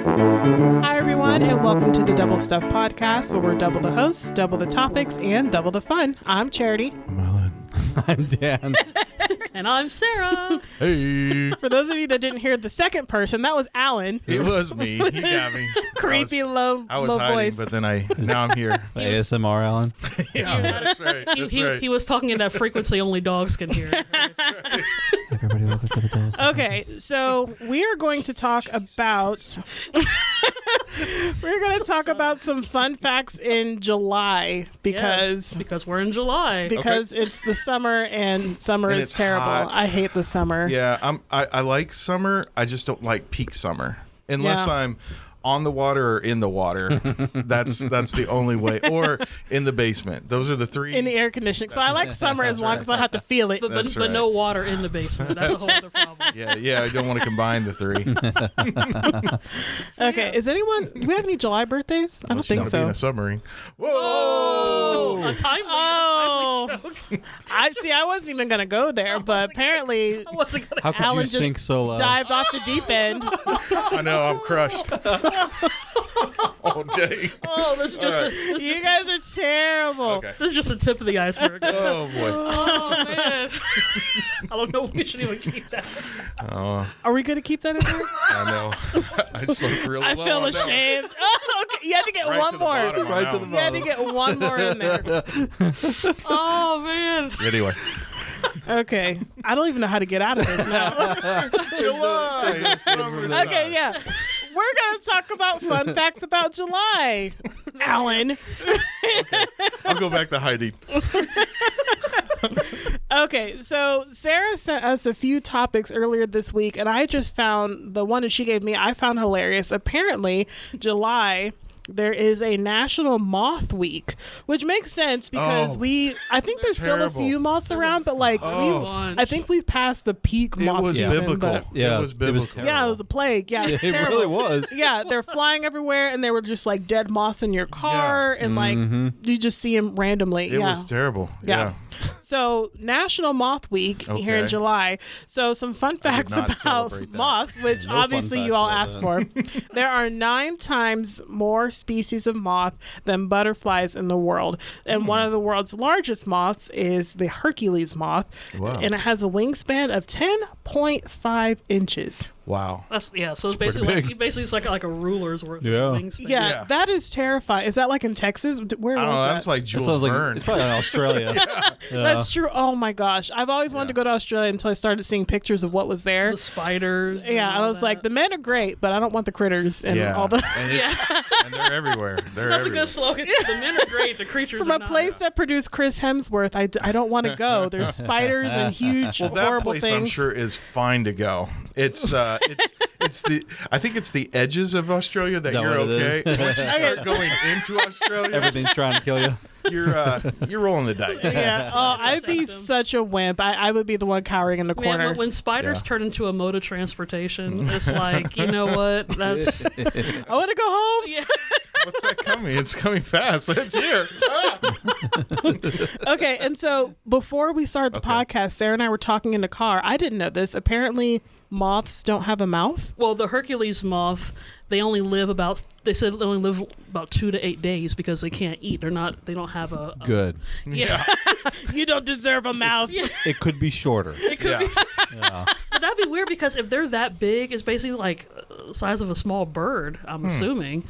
Hi, everyone, and welcome to the Double Stuff Podcast, where we're double the hosts, double the topics, and double the fun. I'm Charity. I'm Alan. I'm Dan. And I'm Sarah. Hey. For those of you that didn't hear the second person, that was Alan. It was me. You got me. Creepy, low I was hiding, voice. but then now I'm here. The ASMR, Alan. Yeah, that's right. That's right. He was talking in that frequency only dogs can hear. Everybody, welcome to the Double Stuff. Okay, so we are going to talk about some fun facts in July because we're in July. it's the summer and summer And is it's terrible. hot. I hate the summer. Yeah, I like summer. I just don't like peak summer. Unless Yeah. I'm on the water or in the water. That's the only way. Or in the basement. Those are the three. In the air conditioning. So I like summer as long as I have to feel it. But That's right. no water in the basement. That's a whole other problem. Yeah, I don't want to combine the three. Okay, do we have any July birthdays? I don't think Be so. in a submarine. Whoa! Oh, a timely joke. I wasn't even going to go there, but apparently I wasn't gonna. How could Alan you just sink so low? dived off the deep end. I know, I'm crushed. Oh, dang. Oh, this is just You guys are terrible. Okay. this is just the tip of the iceberg. Oh, boy. Oh man. I don't know if we should even keep that. Oh, Are we going to keep that in there? I know. I sunk really I low feel on that one. ashamed. Oh, okay. You had to get Right one to the more. bottom on Right that to one. the You had to get one more in there. Oh man. Anyway. Okay. I don't even know how to get out of this now. July. It's summertime. Okay, yeah. We're going to talk about fun facts about July. Alan. I'll go back to hiding. Okay, so Sarah sent us a few topics earlier this week, and I just found the one that she gave me, I found hilarious. Apparently, July, there is a National Moth Week, which makes sense because I think there's still a terrible. few moths around, but like, I think we've passed the peak moth It was season. biblical. But Yeah, it was it biblical. was terrible. yeah, it was a plague. Yeah, It terrible. really was. Yeah, they're flying everywhere, and they were just like dead moths in your car, and like you just see them randomly. It was terrible. Yeah. So National Moth Week here in Okay. July. So some fun facts not about celebrate that. moths, which No fun obviously facts you all about asked for. There are 9 times more species of moth than butterflies in the world. And one of the world's largest moths is the Hercules moth. Wow. And it has a wingspan of 10.5 inches. Wow. So it's basically it's like a ruler's worth Yeah. of wingspan. Yeah, Yeah. that is terrifying. Is that like in Texas? Where I don't was know. that? That's like That Jules sounds like Verne. it's probably in Australia. Yeah. That's true. Oh my gosh. I've always wanted to go to Australia until I started seeing pictures of what was there. The spiders. Yeah, and I was like, the men are great, but I don't want the critters and Yeah. all the. And they're everywhere. They're That's a everywhere. good slogan. The men are great. The creatures From are a not. place that produced Chris Hemsworth, I don't want to go. There's spiders and huge, Well, that horrible place things. I'm sure is fine to go. It's I think it's the edges of Australia that Is that you're what it okay. is? Once you start going into Australia, Everything's trying to kill you. you're rolling the dice. Yeah. Oh, I'd be Accept them. such a wimp. I would be the one cowering in the Man, corner. when spiders turn into a mode of transportation, it's like, you know what? That's I want to go home. yeah. What's that coming? It's coming fast. It's here. Okay, and so before we started the podcast, Sarah and I were talking in the car. I didn't know this. Apparently, moths don't have a mouth. Well, the Hercules moth, they only live about. They said they only live about 2 to 8 days because they can't eat. They don't have a Good. Yeah. You don't deserve a mouth. It could be shorter. It could be. Yeah. But that'd be weird because if they're that big, it's basically like the size of a small bird. I'm assuming.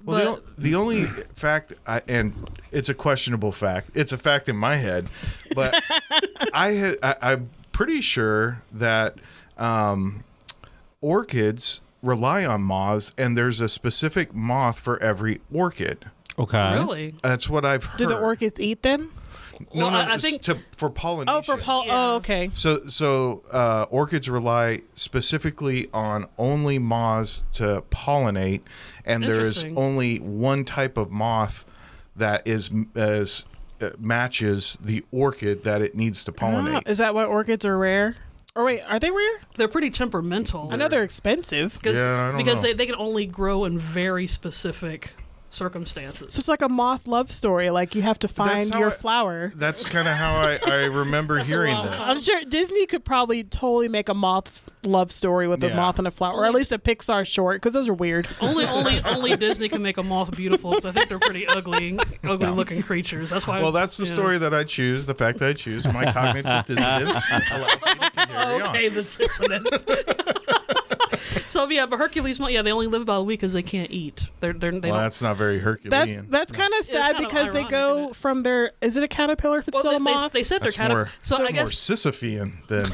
Well, the only fact, and it's a questionable fact. It's a fact in my head, but I'm pretty sure that orchids rely on moths, and there's a specific moth for every orchid. Okay. Really? That's what I've heard. Do the orchids eat them? No, Well, I think- for pollination. Oh, for Paul. Yeah. Oh, okay. So orchids rely specifically on only moths to pollinate, and there is Interesting. only one type of moth that matches the orchid that it needs to pollinate. Is that why orchids are rare? Or wait, are they rare? They're pretty temperamental. I know they're expensive. Because Yeah, I don't because know. they can only grow in very specific circumstances. So it's like a moth love story. Like you have to find how your I- flower. That's kind of how I remember hearing rom-com. this. I'm sure Disney could probably totally make a moth love story with a Yeah. moth and a flower, or at least a Pixar short, because those are weird. Only Disney can make a moth beautiful, because I think they're pretty ugly looking creatures. That's why. Well, that's the yeah. story that I choose. The fact that I choose my cognitive dissonance allows me to carry Okay, on. the dissonance. So yeah, but Hercules, they only live about a week because they can't eat. They Well, don't. that's not very Herculean. That's kind of sad kind of because they ironic, go isn't it? from their. Is it a caterpillar if it's Well, still a moth? they said they're That's kind more, of. So that's I more guess Sisyphean than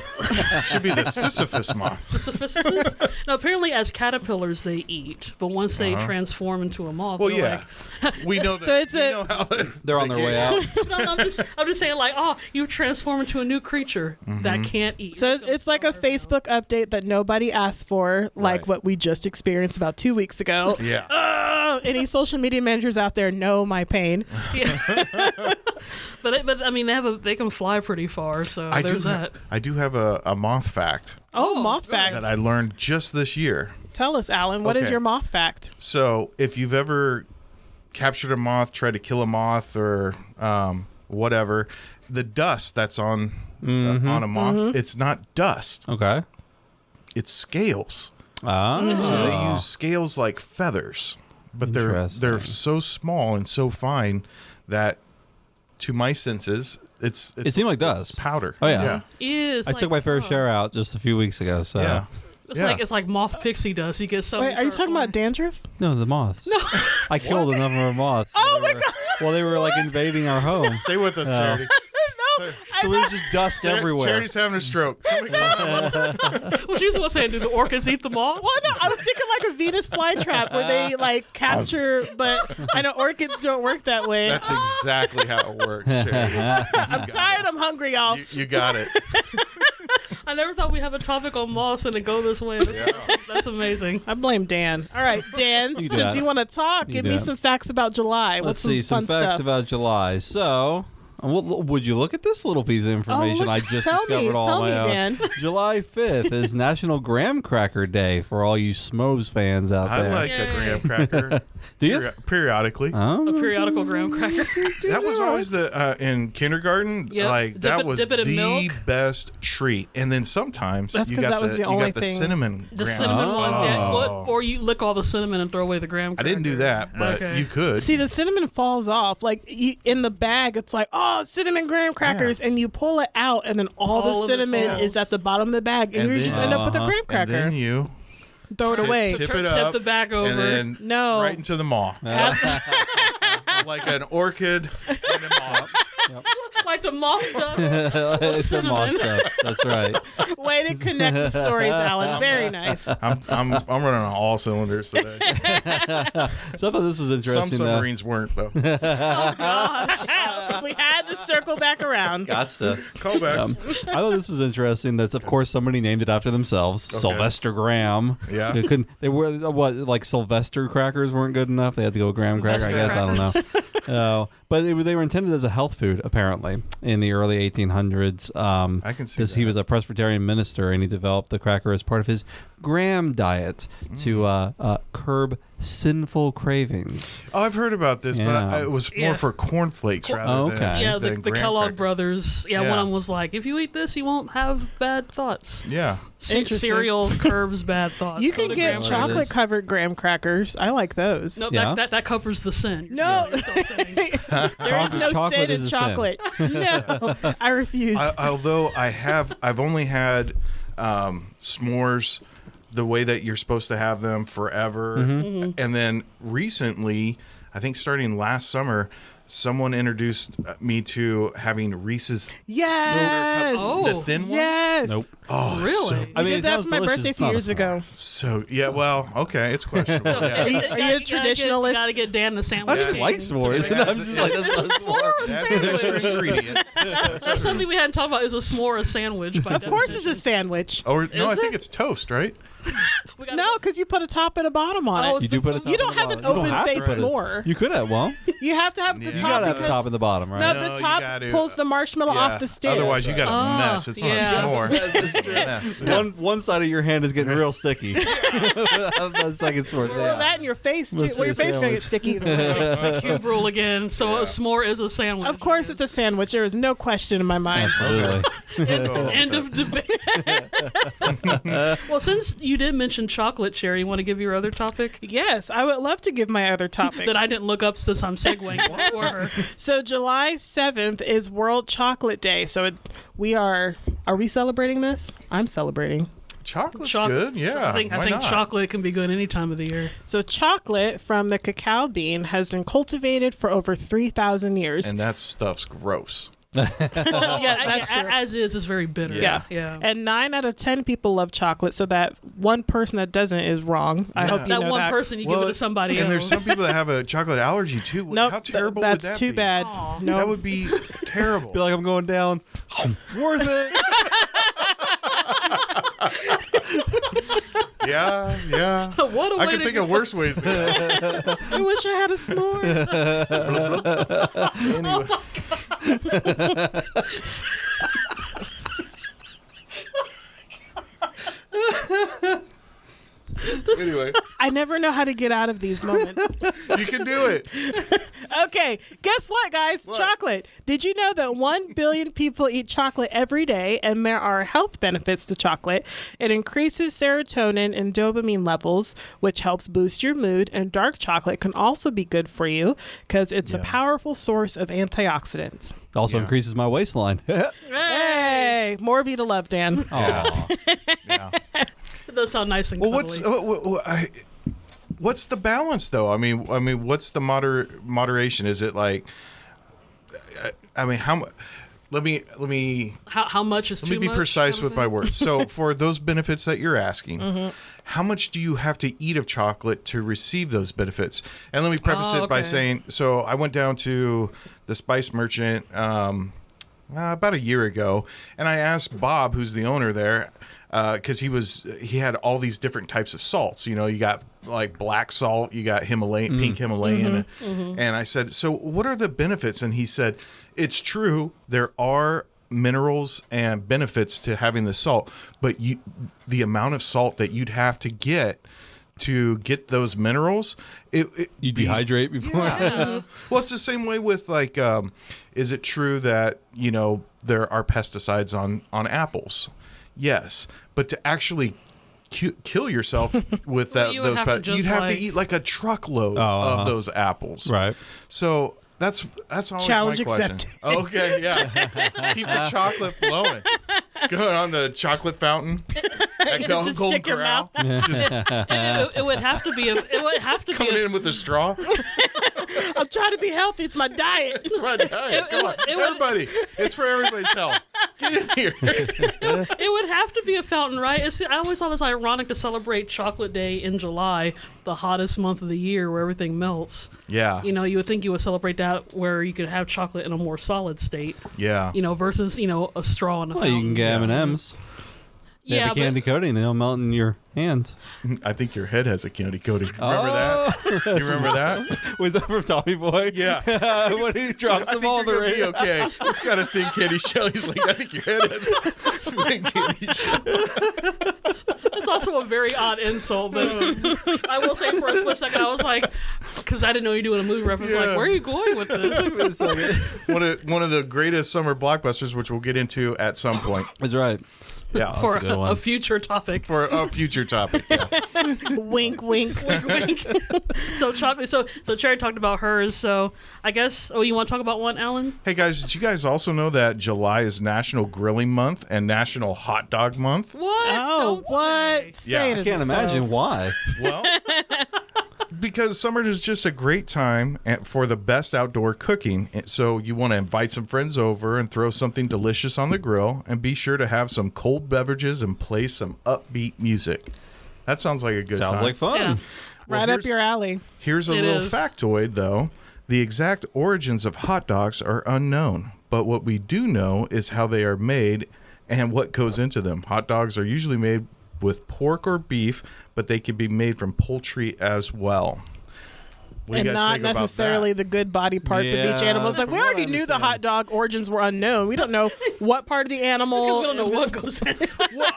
should be the Sisyphus moth. Sisyphuses. No, apparently as caterpillars they eat, but once they transform into a moth, Well, they're yeah, we know that. So it's we a- know how They're on their way out. like, no, I'm just saying, like, oh, you transform into a new creature that can't eat. So You're just gonna it's like a starve now. Facebook update that nobody asked for, like Right. what we just experienced about 2 weeks ago. Yeah. Any social media managers out there know my pain. Yeah. but I mean, they can fly pretty far, so there's that. I do have a moth fact Oh, moth good. fact. that I learned just this year. Tell us, Alan, what is Okay. your moth fact? So, if you've ever captured a moth, tried to kill a moth, or whatever, the dust that's on a moth, it's not dust; Okay. it's scales. Ah. So they use scales like feathers, but they're Interesting. so small and so fine that, to my senses, it seemed like dust. It's powder. Oh, yeah. Is I took my fair share out just a few weeks ago. So Yeah. It's like moth pixie dust. You get some. Wait, are you talking about dandruff? no, the moths. No, I killed a number of moths. Oh my God. Well, they were like invading our home. Stay with us, Charity. No, So there was just dust everywhere. Charity's having a stroke. Somebody call 911. Well, she's what's saying. Do the orcas eat the moths? Well, no, I was thinking like a Venus flytrap where they like capture, but I know orchids don't work that way. That's exactly how it works, Charity. I'm tired. I'm hungry, y'all. You got it. I never thought we'd have a topic on moths and it go this way. That's amazing. I blame Dan. All right, Dan, You do since that. you want to talk, You give do me that. some facts about July. Let's What's see some some fun facts stuff? about July. So, would you look at this little piece of information look- I just tell me, discovered all tell on me, my own? Dan. July 5th is National Graham Cracker Day for all you Smos fans out I there. like Yay. a graham cracker. Do you? Periodically. Oh. A periodical graham cracker. That was always the in kindergarten. Yep. Like Dip that it- was dip it in the milk. best treat. And then sometimes That's you 'cause got that was the only you got thing. the cinnamon. The graham. cinnamon ones, yeah. Oh. Or you lick all the cinnamon and throw away the graham I cracker. didn't do that, but Okay. you could. See, the cinnamon falls off. Like in the bag, it's like, oh, cinnamon graham crackers, and you pull it out, and then all All the of it cinnamon falls. is at the bottom of the bag, and, And you then- just end up with a graham and cracker. then you Throw it tip- away. tip Tip it up, the bag over. and then No. right into the maw, like an orchid in a maw. Like the moth dust. It's a moth stuff. That's right. Way to connect the stories, Alan. Very nice. I'm running on all cylinders today. So I thought this was Some interesting. submarines weren't though. We had to circle back around. Got to. Callbacks. I thought this was interesting. That's of course somebody named it after themselves, Sylvester Graham. Yeah. They couldn't. They were what like Sylvester crackers weren't good enough. They had to go graham cracker. I guess I don't know. But they were intended as a health food apparently in the early 1800s. I can see because he that. was a Presbyterian minister and he developed the cracker as part of his graham diet to curb sinful cravings. Oh, I've heard about this, but Yeah. it was more Yeah. for cornflakes rather Oh, okay. than Yeah, the than graham Kellogg crackers. brothers. Yeah, Yeah. one of them was like, if you eat this, you won't have bad thoughts. Yeah. Interesting. Cereal curbs bad thoughts. You So can did get graham chocolate- crackers. chocolate covered graham crackers. I like those. No, Yeah. that covers the sin. No. You're still sinning. There is no Chocolate sin is in a sin. chocolate. No, I refuse. Although I've only had s'mores the way that you're supposed to have them forever, and then recently, I think starting last summer, someone introduced me to having Reese's yes. cups, Oh. the thin ones. Yes. Nope. Oh, Really? So, I mean, did it that sounds for my delicious. birthday a It's few not a years s'more. ago. so yeah. Well, okay, it's questionable. Yeah. you a traditionalist? You gotta get Dan the sandwich. I didn't king. like s'mores. Yeah, I'm just like, that's not a s'more. That's an extra ingredient. That's something we hadn't talked about. Is a s'more a sandwich? By Of course, it's a definition. sandwich. Or no, I Is think it? it's toast, right? We gotta No, because you put a top and a bottom on Oh, it. You do put a top You don't and a have an bottom. You don't have to open-faced put it- s'more. You could have. Well, You have to have the You you top gotta have the because top and the bottom, right? no, No, the you top gotta- pulls the marshmallow Yeah. off the stick. Otherwise, you got a Ah, mess. It's not yeah. a s'more. That's One side of your hand is getting real sticky. The second source. Well, that in your face too. Must Well, be your a face gonna get sandwich. sticky. Either way. Cube rule again. So a s'more is a sandwich. Of course, it's a sandwich. There is no question in my mind. Absolutely. End of debate. Well, since you did mention chocolate, Sherry, you want to give your other topic Yes, I would love to give my other topic. that I didn't look up since I'm segueing for her. So July 7th is World Chocolate Day. So we are we celebrating this? I'm celebrating. Chocolate's Choc- good. Yeah. I think why not? chocolate can be good any time of the year. So chocolate from the cacao bean has been cultivated for over 3,000 years. And that stuff's gross. Yeah, that's true. As is very bitter. Yeah. Yeah. And 9 out of 10 people love chocolate, so that one person that doesn't is wrong. I hope you That know one that. person, you give it to somebody and else. there's some people that have a chocolate allergy too. Nope, How terrible that's would that too be? bad. Aw. No, That would be terrible. Feel like I'm going down. Worth it. Yeah. What a way I can to think go. of worse ways to go. I wish I had a s'more. Anyway. Anyway, I never know how to get out of these moments. you can do it. Okay, guess what, guys? What? Chocolate. Did you know that 1 billion people eat chocolate every day, and there are health benefits to chocolate? It increases serotonin and dopamine levels, which helps boost your mood, and dark chocolate can also be good for you because it's a powerful source of antioxidants. Also Yeah. increases my waistline. Hey, more of you to love, Dan. Aw. Yeah. It does sound nice and Well, cuddly. what's the balance though? I mean, what's the moderation? Is it like? I mean, how much? Let me How much is Let too me be much? precise kind of with my thing? words. So, for those benefits that you're asking, how much do you have to eat of chocolate to receive those benefits? And let me preface it by okay. saying, so I went down to the Spice Merchant about a year ago, and I asked Bob, who's the owner there, because he had all these different types of salts. You know, you got like black salt, you got Himalayan, pink Himalayan, and I said, so what are the benefits? And he said, it's true, there are minerals and benefits to having the salt, but the amount of salt that you'd have to get those minerals, You dehydrate before. Yeah. well, it's the same way with like, is it true that, you know, there are pesticides on apples? Yes, but to actually kill yourself with Well, you would have to just, you'd have to like- eat like a truckload uh-huh. of those apples. Right. So that's always Challenge my question. accepted. Okay, yeah. Keep the chocolate flowing. Going on the chocolate fountain at Just stick your Corral. Just it would have to be coming in with the straw. I'm trying to be healthy. It's my diet. It's my diet. Come on, it would- everybody. It's for everybody's health. Get in here. It would have to be a fountain, right? I always thought it's ironic to celebrate Chocolate Day in July, the hottest month of the year where everything melts. Yeah. You know, you would think you would celebrate that where you could have chocolate in a more solid state, Yeah. you know, versus, you know, a straw in a Well, fountain. you can get M&Ms. They Yeah, have a candy coating. They'll melt in your hands. I think your head has a candy coating. Remember that? You remember that? Was that from Tommy Boy? Yeah. When he drops I the think ball you're in the gonna be rain. okay. It's got a thin candy shell. He's like, I think your head has a thin candy shell. That's also a very odd insult, but I will say for a split second, I was like, because I didn't know you were doing a movie reference, Yeah. like, where are you going with this? Wait a second. One of the greatest summer blockbusters, which we'll get into at some point. That's right. Yeah. For a good one. a future topic. For a future topic. Yeah. Wink, wink. Wink, wink. So chocolate. So Cherry talked about hers. So I guess. Oh, you want to talk about one, Alan? Hey guys, did you guys also know that July is National Grilling Month and National Hot Dog Month? What? Oh, Don't what? say. Yeah. Say it I isn't can't so. imagine why. Well, because summer is just a great time for the best outdoor cooking. So you want to invite some friends over and throw something delicious on the grill, and be sure to have some cold beverages and play some upbeat music. That sounds like a good time. Sounds like fun. Yeah. Well, Right up here's- your alley. Here's a It little is. factoid, though. The exact origins of hot dogs are unknown, but what we do know is how they are made and what goes into them. Hot dogs are usually made with pork or beef, but they can be made from poultry as well. What do and you guys not think about necessarily that? the good body parts of each Yeah, animal. It's like from we what I already knew the understand. hot dog origins were unknown. We don't know what part of the animal. Because we don't know what goes in. Well,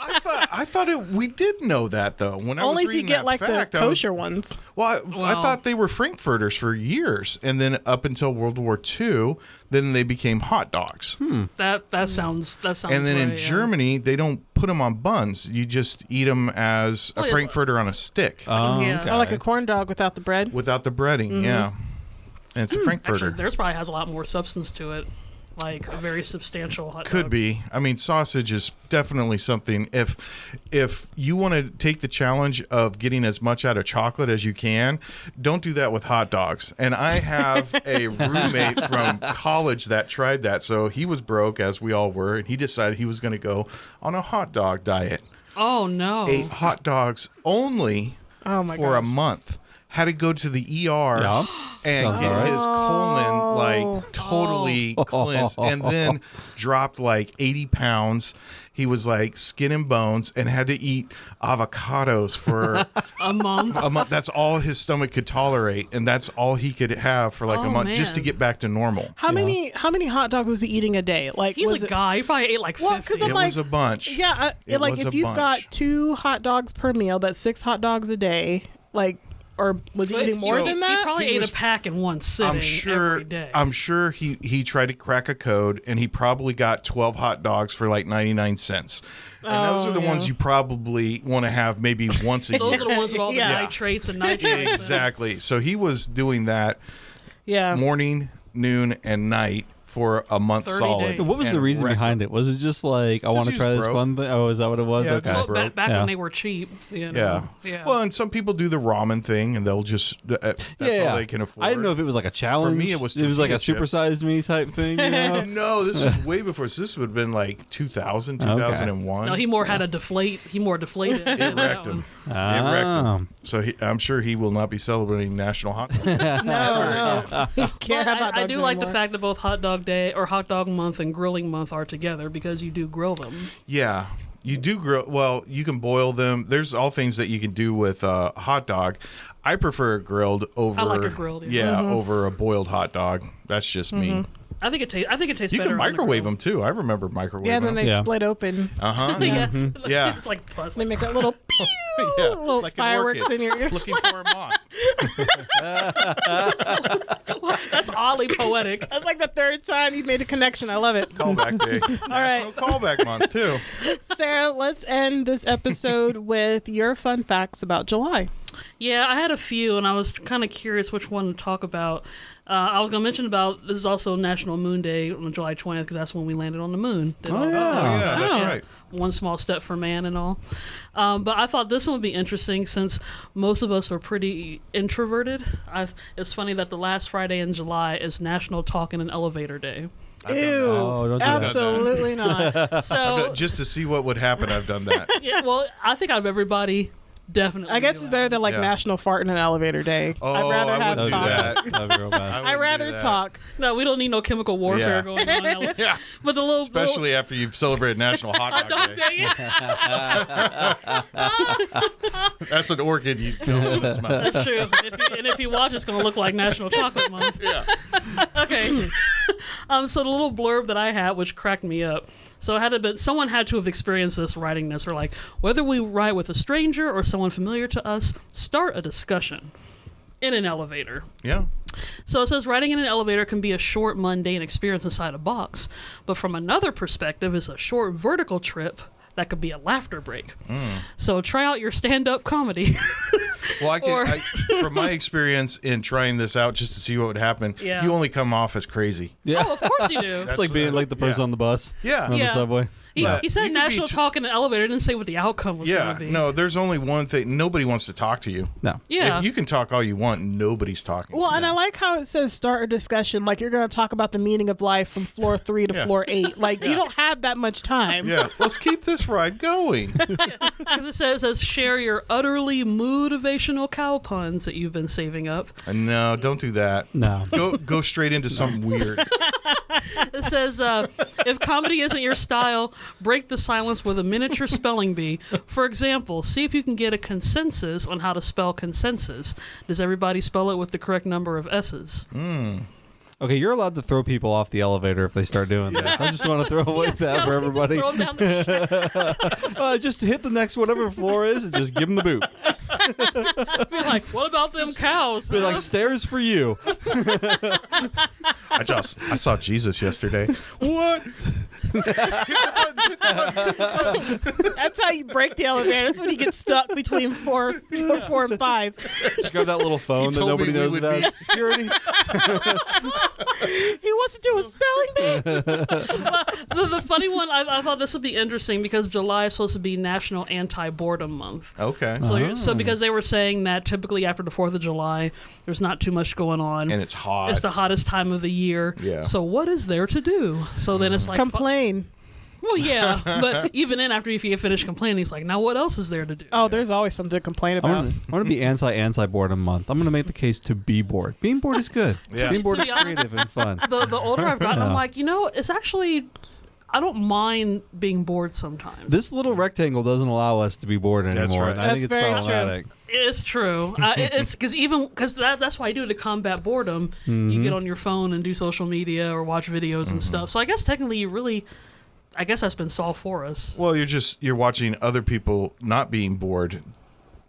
I thought we did know that though. When I Only was if you reading get that like fact, the I was- kosher ones. Well, I Well- thought they were frankfurters for years, and then up until World War II, then they became hot dogs. That sounds And then right, in yeah. Germany, they don't put them on buns. You just eat them as Well, a yes. frankfurter on a stick Oh, Yeah. okay. Oh, like a corn dog without the bread. without the breading. Yeah, and it's a frankfurter. Actually, theirs probably has a lot more substance to it, like a very substantial hot Could dog. be. I mean, sausage is definitely something. If you want to take the challenge of getting as much out of chocolate as you can, don't do that with hot dogs. And I have a roommate from college that tried that. So he was broke, as we all were, and he decided he was going to go on a hot dog diet. Oh no! Ate hot dogs only Oh my for a gosh. month. Had to go to the ER Yeah. and Sounds get all right. his colon like totally cleansed, and then dropped like 80 pounds. He was like skin and bones, and had to eat avocados for A month. a month. That's all his stomach could tolerate, and that's all he could have for like a Oh, month just to man. get back to normal. How many hot dogs was he eating a day? Like He's was a it, guy. He probably ate like 50. Well, 'cause I'm It like- was a bunch. Yeah, It like was if a you've got bunch. 2 hot dogs per meal, that's 6 hot dogs a day. Like, or was he But eating more so- than He that? probably He ate was- a pack in one sitting every day. I'm sure he tried to crack a code, and he probably got 12 hot dogs for like 99 cents. And those are the ones you probably want to have maybe once a Those year. are the ones with all the Yeah. nitrates and nitrates. Exactly. So he was doing that Yeah. morning, noon, and night for a month 30 solid. days. What was the and reason wrecked behind it? Was it just like I want to he's try this broke. fun thing? Oh, is that what it was? Yeah, Okay. just Well, broke. back Yeah. when they were cheap, you Yeah. know. Yeah. Well, and some people do the ramen thing, and they'll just that's all they can afford. I didn't know if it was like a challenge. me, it was like a tortilla chips. supersized me type thing. You know? No, this was way before. So this would have been like 2000, 2001. No, he more had a deflate. He more deflated. It than that wrecked him. one. It wrecked Ah. him. So I'm sure he will not be celebrating National Hot Dog. No. You can't But have hot I dogs do like the anymore. fact that both Hot Dog Day or Hot Dog Month and Grilling Month are together because you do grill them. Yeah. You do grill. Well, you can boil them. There's all things that you can do with a hot dog. I prefer it grilled over. I like it grilled, Yeah, yeah. over a boiled hot dog. That's just me. I think it tastes You better. can on the microwave grill. them too. I remember microwaving Yeah, and then they Yeah. split open. Uh huh. Yeah. Yeah. It's like pus. They make that little pew, Yeah, little like an fireworks orchid. in your ear. Looking for a moth. That's oddly poetic. That's like the 3rd time you've made a connection. I love it. Callback day. National Callback Month too. Sarah, let's end this episode with your fun facts about July. Yeah, I had a few, and I was kind of curious which one to talk about. I was going to mention about this is also National Moon Day on July 20th because that's when we landed on the moon. Did all yeah. that. Oh yeah, that's Oh. right. One small step for man and all. But I thought this one would be interesting since most of us are pretty introverted. It's funny that the last Friday in July is National Talk in an Elevator Day. Ew. Oh, don't do that. Absolutely not. So, Just to see what would happen, I've done that. yeah, well, I think out of everybody, definitely. I guess do it's that. better than like Yeah. National Fart in an Elevator Day. Oh, I'd rather I have wouldn't do talk. that. That'd be real bad. I I'd wouldn't rather do that. talk. No, we don't need no chemical warfare Yeah. going on. Now. Yeah, But the little especially after you've celebrated National Hot Dog Day. yeah, That's an orchid you don't want to smell. that's true. And if you watch, it's going to look like National Chocolate Month. Yeah. Okay. So the little blurb that I had, which cracked me up. So it had to be, someone had to have experienced this writing this, or like whether we write with a stranger or someone familiar to us, start a discussion in an elevator. Yeah. So it says writing in an elevator can be a short, mundane experience inside a box, but from another perspective, it's a short vertical trip that could be a laughter break. So try out your stand-up comedy. Well, Or- from my experience in trying this out just to see what would happen, Yeah. you only come off as crazy. Yeah. Oh, of course you do. It's like being like the person yeah. on the bus. Yeah. On the Yeah. subway. He Yeah. said You could be national tr- talk in the elevator. Didn't say what the outcome was Yeah. going to be. No, there's only one thing. Nobody wants to talk to you. No. Yeah. If you can talk all you want, nobody's talking. Well, and I like how it says start a discussion. Like you're going to talk about the meaning of life from floor 3 to Yeah. floor 8. Like you don't have that much time. Yeah. Let's keep this ride going. Because it says share your utterly motivational inspirational cow puns that you've been saving up. No, don't do that. No. Go straight into something weird. It says, if comedy isn't your style, break the silence with a miniature spelling bee. For example, see if you can get a consensus on how to spell consensus. Does everybody spell it with the correct number of S's? Okay, you're allowed to throw people off the elevator if they start doing this. I just want to throw away that for everybody. Just throw 'em down the shaft. Just hit the next whatever floor is and just give them the boot. Be like, what about them cows? Be like, stairs for you. I saw Jesus yesterday. What? That's how you break the elevator. That's when you get stuck between four and 5. Just grab that little phone that told me nobody we knows would about. be- Security. He wants to do a spelling bee. The funny one, I thought this would be interesting because July is supposed to be National Anti-Boredom Month. Okay. So because they were saying that typically after the 4th of July, there's not too much going on. And it's hot. It's the hottest time of the year. Yeah. So what is there to do? So then it's like... Complain. Well, yeah. But even then, after you finish complaining, it's like, now what else is there to do? Oh, there's always something to complain about. I'm gonna be anti-boredom month. I'm gonna make the case to be bored. Being bored is good. Yeah. Being bored To is be honest- creative and fun. The older I've gotten, I'm Yeah. like, it's actually... I don't mind being bored sometimes. This little rectangle doesn't allow us to be bored anymore. right. And I think That's it's very true. problematic. It's true. It's because that's why I do it to combat boredom. Mm-hmm. You get on your phone and do social media or watch videos and stuff. So I guess technically you really, I guess that's been solved for us. Well, you're watching other people not being bored,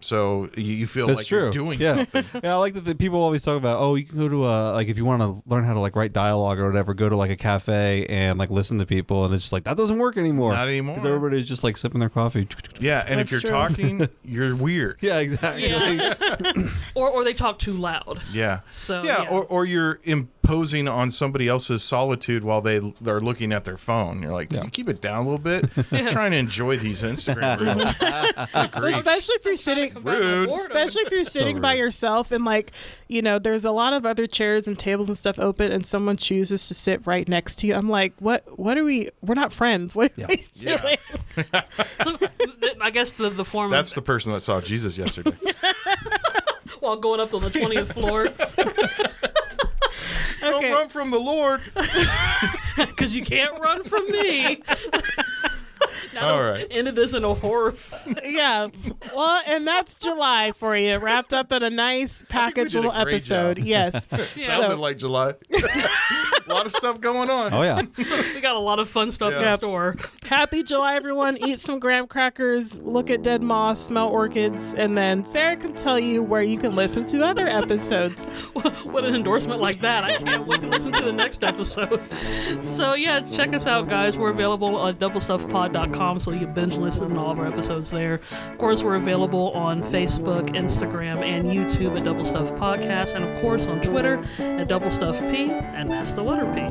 so you feel That's like true. you're doing yeah. something. Yeah, I like that the people always talk about, oh, you can go to like if you want to learn how to like write dialogue or whatever, go to like a cafe and like listen to people, and it's just like that doesn't work anymore. Not anymore. Because everybody's just like sipping their coffee. Yeah, and if you're That's true. talking, you're weird. Yeah, exactly. Yeah. or they talk too loud. Yeah. So yeah, or you're imposing on somebody else's solitude while they're looking at their phone. You're like, can you keep it down a little bit? I'm trying to enjoy these Instagram reels. Great. Especially if you're sitting. Rude. Especially if you're sitting by rude. yourself and like, there's a lot of other chairs and tables and stuff open and someone chooses to sit right next to you. I'm like, what are we're not friends. What are we doing? Yeah. So, I guess the form That's of the person that saw Jesus yesterday. while going up on the 20th floor Don't run from the Lord. because you can't run from me. Now, All right. ended this in a horror. Yeah. Well, and that's July for you. Wrapped up in a nice package did a little great episode. job. Yes. Sounded So- like July. A lot of stuff going on. Oh yeah. We got a lot of fun stuff in Yeah. store. Happy July, everyone. Eat some graham crackers, look at dead moss, smell orchids, and then Sarah can tell you where you can listen to other episodes. What an endorsement like that. I can't wait to listen to the next episode. So, yeah, check us out, guys. We're available on doublestuffpod.com, so you can binge listen to all of our episodes there. Of course, we're available on Facebook, Instagram, and YouTube at Double Stuff Podcast, and of course on Twitter at Double Stuff P, and that's the letter P.